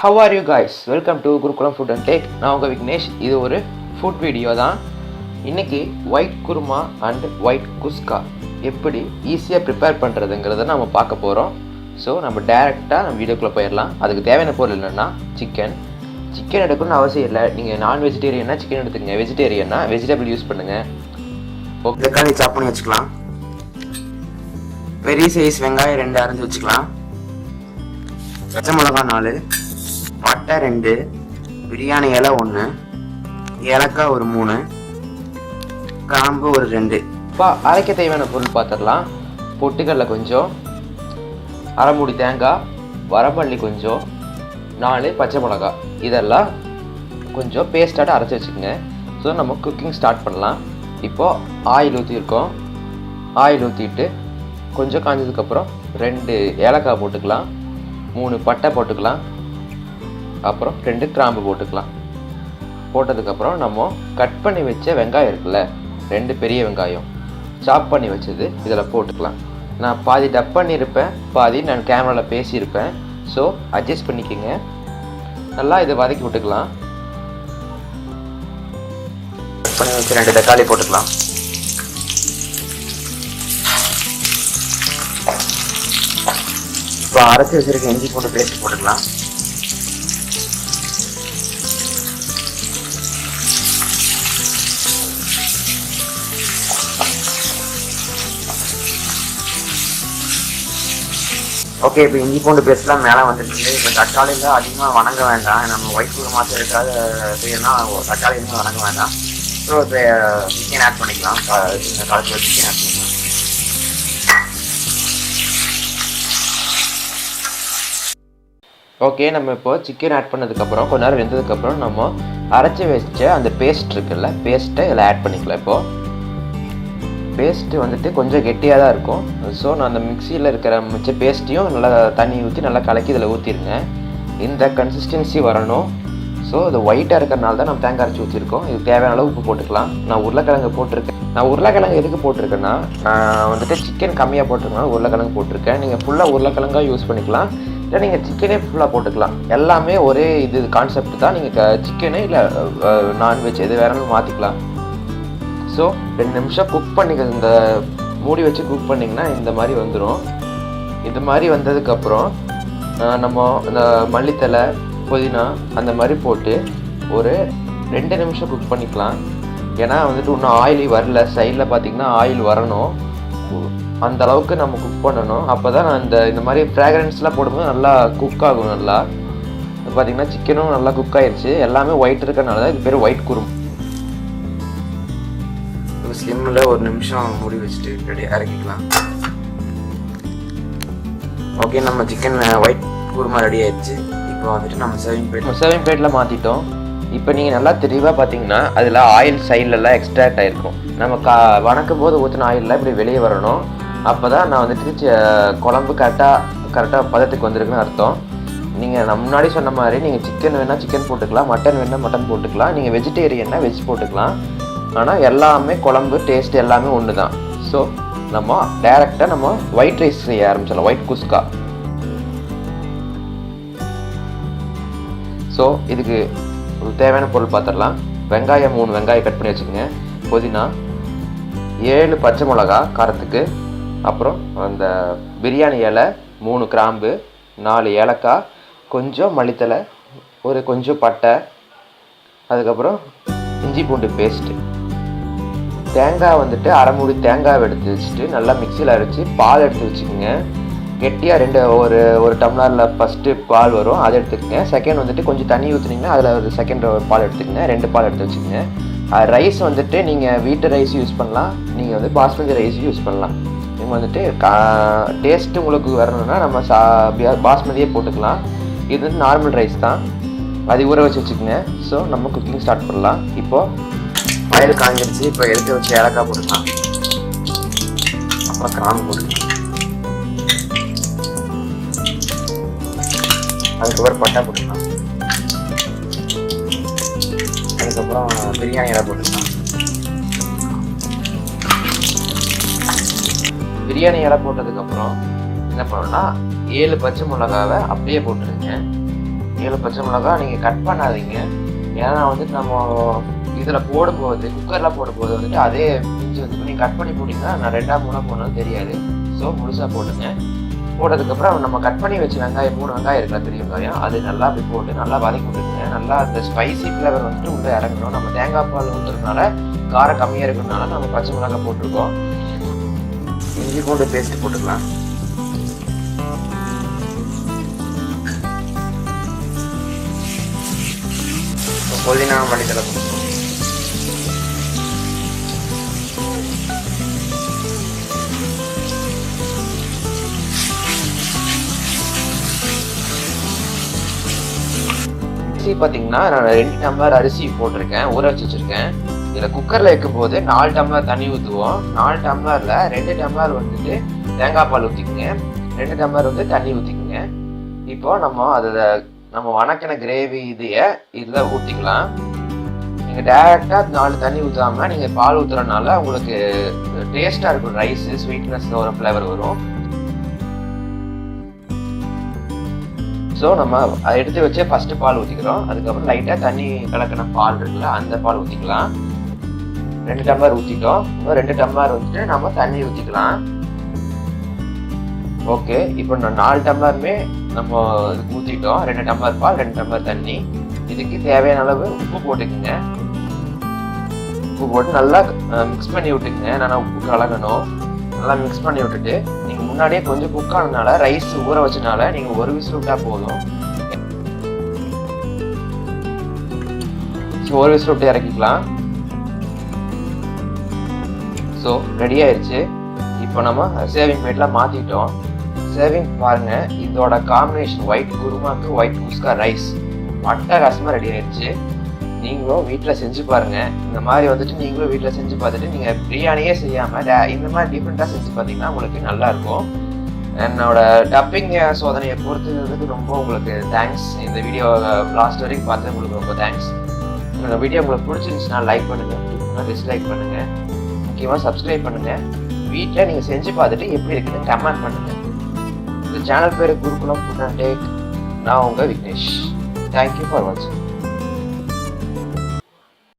How are you guys? Welcome to Gurukulam Food and Take. நான் உங்கள் விக்னேஷ். இது ஒரு ஃபுட் வீடியோ தான். இன்றைக்கி ஒயிட் குருமா அண்ட் ஒயிட் குஸ்கா எப்படி ஈஸியாக ப்ரிப்பேர் பண்ணுறதுங்கிறத நம்ம பார்க்க போகிறோம். ஸோ நம்ம டேரெக்டாக நம்ம வீடியோக்குள்ளே போயிடலாம். அதுக்கு தேவையான பொருள் என்னென்னா சிக்கன் எடுக்கணும்னு அவசியம் இல்லை. நீங்கள் நான் வெஜிடேரியன்னா சிக்கன் எடுத்துக்கங்க, வெஜிடேரியன்னா வெஜிடபிள் யூஸ் பண்ணுங்கள். ஓகே, தக்காளி சாப் பண்ணி வச்சுக்கலாம். பெரிய சைஸ் வெங்காயம் 2 அரைஞ்சி வச்சுக்கலாம். பச்சை மிளகா 4, பட்டை 2, பிரியாணி இலை 1, ஏலக்காய் ஒரு 3, கிராம்பு ஒரு 2. இப்போ அரைக்க தேவையான பொருள் பார்த்துடலாம். பொட்டுக்கடலை கொஞ்சம், அரை மூடி தேங்காய், வரமல்லி கொஞ்சம், 4 பச்சை மிளகா, இதெல்லாம் கொஞ்சம் பேஸ்ட்டாக அரைச்சி வச்சுக்கோங்க. ஸோ நம்ம குக்கிங் ஸ்டார்ட் பண்ணலாம். இப்போது ஆயில் ஊற்றிருக்கோம். ஆயில் ஊற்றிட்டு கொஞ்சம் காஞ்சதுக்கப்புறம் 2 ஏலக்காய் போட்டுக்கலாம், 3 பட்டை போட்டுக்கலாம், அப்புறம் 2 கிராம்பு போட்டுக்கலாம். போட்டதுக்கப்புறம் நம்ம கட் பண்ணி வச்ச வெங்காயம் இருக்குல்ல, 2 பெரிய வெங்காயம் சாப் பண்ணி வச்சது இதில் போட்டுக்கலாம். நான் பாதி டப் பண்ணியிருப்பேன், பாதி நான் கேமராவில் பேசியிருப்பேன். ஸோ அட்ஜஸ்ட் பண்ணிக்கோங்க. நல்லா இதை வதக்கி விட்டுக்கலாம். கட் பண்ணி வச்சு 2 தக்காளி போட்டுக்கலாம். இப்போ அரைச்சி வச்சிருக்க இஞ்சி பூண்டு பேஸ்ட் போட்டுக்கலாம். ஓகே, இப்போ இஞ்சி பூண்டு பேஸ்ட்லாம் மேலே வந்துருச்சு. இப்போ தக்காளியில் அதிகமாக வணங்க வேண்டாம். நம்ம ஒயிட் குருமா செய்யணும்னா தக்காளியுமே வணங்க வேண்டாம். ஸோ இப்போ சிக்கன் ஆட் பண்ணிக்கலாம். இந்த காலத்தில் சிக்கன் ஆட் பண்ணிக்கலாம். ஓகே, நம்ம இப்போ சிக்கன் ஆட் பண்ணதுக்கப்புறம் கொஞ்ச நேரம் வெந்ததுக்கப்புறம் நம்ம அரைச்சி வச்ச அந்த பேஸ்ட் இருக்குல்ல, பேஸ்ட்டை இதில் ஆட் பண்ணிக்கலாம். இப்போது பேஸ்ட்டு வந்துட்டு கொஞ்சம் கெட்டியாக தான் இருக்கும். ஸோ நான் அந்த மிக்சியில் இருக்கிற மிச்ச பேஸ்ட்டையும் நல்லா தண்ணி ஊற்றி நல்லா கலக்கி இதில் ஊற்றிருங்க. இந்த கன்சிஸ்டன்சி வரணும். ஸோ இது ஒயிட்டாக இருக்கிறனால தான் நம்ம தேங்காய் அரைச்சி ஊற்றிருக்கோம். இது தேவையான அளவு உப்பு போட்டுக்கலாம். நான் உருளைக்கிழங்கு போட்டிருக்கேன். நான் உருளைக்கிழங்கு எதுக்கு போட்டிருக்கேன்னா, நான் வந்துட்டு சிக்கன் கம்மியாக போட்டிருக்கனால உருளைக்கிழங்கு போட்டிருக்கேன். நீங்கள் ஃபுல்லாக உருளைக்கிழங்காக யூஸ் பண்ணிக்கலாம், இல்லை நீங்கள் சிக்கனே ஃபுல்லாக போட்டுக்கலாம். எல்லாமே ஒரே இது கான்செப்ட் தான். நீங்கள் சிக்கனே இல்லை நான்வெஜ் எது வேறாலும் மாற்றிக்கலாம். ஸோ 2 நிமிஷம் குக் பண்ணிக்க, இந்த மூடி வச்சு குக் பண்ணிங்கன்னா இந்த மாதிரி வந்துடும். இது மாதிரி வந்ததுக்கப்புறம் நம்ம இந்த மல்லித்தலை, புதினா அந்த மாதிரி போட்டு ஒரு 2 நிமிஷம் குக் பண்ணிக்கலாம். ஏன்னா வந்துட்டு இன்னும் ஆயிலி வரல. சைடில் பார்த்திங்கன்னா ஆயில் வரணும். அந்த அளவுக்கு நம்ம குக் பண்ணணும். அப்போ தான் நான் இந்த மாதிரி ஃப்ராக்ரன்ஸ்லாம் போடும்போது நல்லா குக் ஆகும். நல்லா பார்த்திங்கன்னா சிக்கனும் நல்லா குக் ஆயிடுச்சு. எல்லாமே ஒயிட் இருக்கிறனால தான் இது பேர் ஒயிட் குருமா. ஸ்லிம்மில் 1 நிமிஷம் மூடி வச்சுட்டு ரெடி இறக்கிக்கலாம். ஓகே, நம்ம சிக்கன் ஒயிட் குருமா ரெடி ஆயிடுச்சு. இப்போ வந்துட்டு நம்ம சர்விங் பிளேட்டில் மாற்றிட்டோம். இப்போ நீங்கள் நல்லா தெளிவாக பார்த்தீங்கன்னா அதில் ஆயில் சைட்லலாம் எக்ஸ்ட்ராக்ட் ஆகிருக்கும். நம்ம வணக்கும் போது ஊற்றின ஆயிலெலாம் இப்படி வெளியே வரணும். அப்போ தான் நான் வந்துட்டு குழம்பு கரெக்டாக பதத்துக்கு வந்திருக்குன்னு அர்த்தம். நீங்கள் நான் முன்னாடி சொன்ன மாதிரி நீங்கள் சிக்கன் வேணால் சிக்கன் போட்டுக்கலாம், மட்டன் வேணால் மட்டன் போட்டுக்கலாம், நீங்கள் வெஜிடேரியன்னா வெஜ் போட்டுக்கலாம். ஆனால் எல்லாமே குழம்பு டேஸ்ட் எல்லாமே ஒன்று தான். ஸோ நம்ம டைரெக்டாக நம்ம ஒயிட் ரைஸ் செய்ய ஆரம்பிச்சிடலாம், ஒயிட் குஸ்கா. ஸோ இதுக்கு தேவையான பொருள் பார்த்துடலாம். வெங்காயம் 3 வெங்காயம் கட் பண்ணி வச்சுக்கோங்க, புதினா 7 பச்சை மிளகா காரத்துக்கு, அப்புறம் அந்த பிரியாணி இலை 3 கிராம்பு, 4 ஏலக்காய், கொஞ்சம் மல்லித்தலை, கொஞ்சம் பட்டை, அதுக்கப்புறம் இஞ்சி பூண்டு பேஸ்ட்டு, தேங்காய் வந்துட்டு அரை மூடி தேங்காய் எடுத்து வச்சுட்டு நல்லா மிக்சியில் அரைச்சி பால் எடுத்து வச்சுக்கோங்க. கெட்டியாக ஒரு டம்ளரில் ஃபஸ்ட்டு பால் வரும், அதை எடுத்துக்கோங்க. செகண்ட் வந்துட்டு கொஞ்சம் தண்ணி ஊற்றுனீங்கன்னா அதில் ஒரு செகண்ட் பால் எடுத்துக்கோங்க. 2 பால் எடுத்து வச்சுக்கோங்க. ரைஸ் வந்துட்டு நீங்கள் வீட்டு ரைஸ் யூஸ் பண்ணலாம், நீங்கள் வந்து பாஸ்மதி ரைஸ் யூஸ் பண்ணலாம். நீங்கள் வந்துட்டு டேஸ்ட்டு உங்களுக்கு வரணும்னா நம்ம பாஸ்மதியே போட்டுக்கலாம். இது வந்து நார்மல் ரைஸ் தான், அது ஊற வச்சு வச்சுக்கோங்க. ஸோ நம்ம குக்கிங் ஸ்டார்ட் பண்ணலாம். இப்போது ஆயில் காஞ்சிருச்சு. இப்போ எடுத்து வச்சு ஏலக்காய் போட்டுக்கலாம், அப்புறம் கிராம்பு போட்டுக்கலாம், அதுக்கப்புறம் பட்டை போட்டுக்கலாம், அதுக்கப்புறம் பிரியாணி இலை போட்டுக்கலாம். பிரியாணி இலை போட்டதுக்கப்புறம் என்ன பண்ணணும்னா 7 பச்சை மிளகாவை அப்படியே போட்டுருங்க. 7 பச்சை மிளகா நீங்கள் கட் பண்ணாதீங்க. ஏன்னா வந்துட்டு நம்ம இதில் போடும்போது குக்கரில் போடும்போது வந்துட்டு அதே இஞ்சி வந்து நீங்கள் கட் பண்ணி போட்டிங்கன்னா நான் 2 3 போடணும் தெரியாது. ஸோ முழுசாக போடுங்க. போட்டதுக்கப்புறம் நம்ம கட் பண்ணி வச்ச வெங்காயம் 3 வெங்காயம் இருக்கிற பெரிய வெங்காயம் அது நல்லா அப்படி போட்டு நல்லா வதக்கி விட்டுருங்க. நல்லா அந்த ஸ்பைசி ஃப்ளேவர் வந்துட்டு உள்ளே இறங்கணும். நம்ம தேங்காய் பால் ஊற்றுறதுனால காரம் கம்மியாக இருக்கிறதுனால நம்ம பச்சை மிளகாய் போட்டிருக்கோம். இஞ்சி பூண்டு பேஸ்ட் போட்டுக்கலாம். புதினா மல்லித்தலை போட்டுக்கலாம். அரிசி பார்த்தீங்கன்னா நான் 2 டம்ளர் அரிசி போட்டிருக்கேன், ஊற வச்சு வச்சுருக்கேன். இதில் குக்கரில் வைக்கும்போது 4 டம்ளர் தண்ணி ஊற்றுவோம். 4 டம்ளரில் 2 டம்ளர் வந்துட்டு தேங்காய் பால் ஊற்றிக்குங்க, 2 டம்ளர் வந்து தண்ணி ஊற்றிக்குங்க. இப்போ நம்ம வணக்கின கிரேவி இதையை இதில் ஊற்றிக்கலாம். நீங்கள் டேரெக்டாக 4 தண்ணி ஊற்றாமல் நீங்கள் பால் ஊற்றுறதுனால உங்களுக்கு டேஸ்ட்டாக இருக்கும். ரைஸு ஸ்வீட்னஸ் ஒரு ஃப்ளேவர் வரும். ஸோ நம்ம அதை எடுத்து வச்சு ஃபஸ்ட்டு பால் ஊற்றிக்கிறோம். அதுக்கப்புறம் லைட்டாக தண்ணி கலக்கின பால் இருக்குல்ல அந்த பால் ஊற்றிக்கலாம். 2 டம்ளர் ஊற்றிட்டோம். இன்னும் 2 டம்ளர் வந்துட்டு நம்ம தண்ணி ஊற்றிக்கலாம். ஓகே, இப்போ நான் 4 டம்ளருமே நம்ம இதுக்கு ஊற்றிட்டோம். 2 டம்ளர் பால், 2 டம்ளர் தண்ணி. இதுக்கு தேவையான அளவு உப்பு போட்டுக்குங்க. உப்பு போட்டு நல்லா மிக்ஸ் பண்ணி விட்டுக்குங்க. நான் உப்பு கலக்கணும். நல்லா மிக்ஸ் பண்ணி விட்டுட்டு நீங்கள் முன்னாடியே கொஞ்சம் குக் ஆனதுனால ரைஸ் ஊற வச்சனால நீங்கள் ஒரு விசில் விட்டால் போதும். ஸோ ஒரு விசில் விட்டு இறக்கிக்கலாம். ஸோ ரெடி ஆயிடுச்சு. இப்போ நம்ம சேவிங் பிளேட்டில் மாற்றிட்டோம். சேவிங் பாருங்கள், இதோட காம்பினேஷன் ஒயிட் குருமாக்கு ஒயிட் குஸ்கா ரைஸ் அட்டகாசமாக ரெடி ஆயிடுச்சு. நீங்களும் வீட்டில் செஞ்சு பாருங்கள். இந்த மாதிரி வந்துட்டு நீங்களும் வீட்டில் செஞ்சு பார்த்துட்டு நீங்கள் பிரியாணியே செய்யாமல் இந்த மாதிரி டிஃப்ரெண்ட்டாக செஞ்சு பார்த்தீங்கன்னா உங்களுக்கு நல்லாயிருக்கும். என்னோட டப்பிங் சோதனையை பொறுத்ததுக்கு ரொம்ப உங்களுக்கு தேங்க்ஸ். இந்த வீடியோ லாஸ்ட் வரைக்கும் பார்த்து உங்களுக்கு ரொம்ப தேங்க்ஸ். இந்த வீடியோ உங்களுக்கு பிடிச்சிருந்துச்சுன்னா லைக் பண்ணுங்கள், டிஸ்லைக் பண்ணுங்கள், முக்கியமாக சப்ஸ்கிரைப் பண்ணுங்கள். வீட்டில் நீங்கள் செஞ்சு பார்த்துட்டு எப்படி இருக்குன்னு கமெண்ட் பண்ணுங்கள். இந்த சேனல் பேர் குருகுலம் ஃபுட் அண்ட் டேக். நான் உங்கள் விக்னேஷ். தேங்க்யூ ஃபார் வாட்சிங்.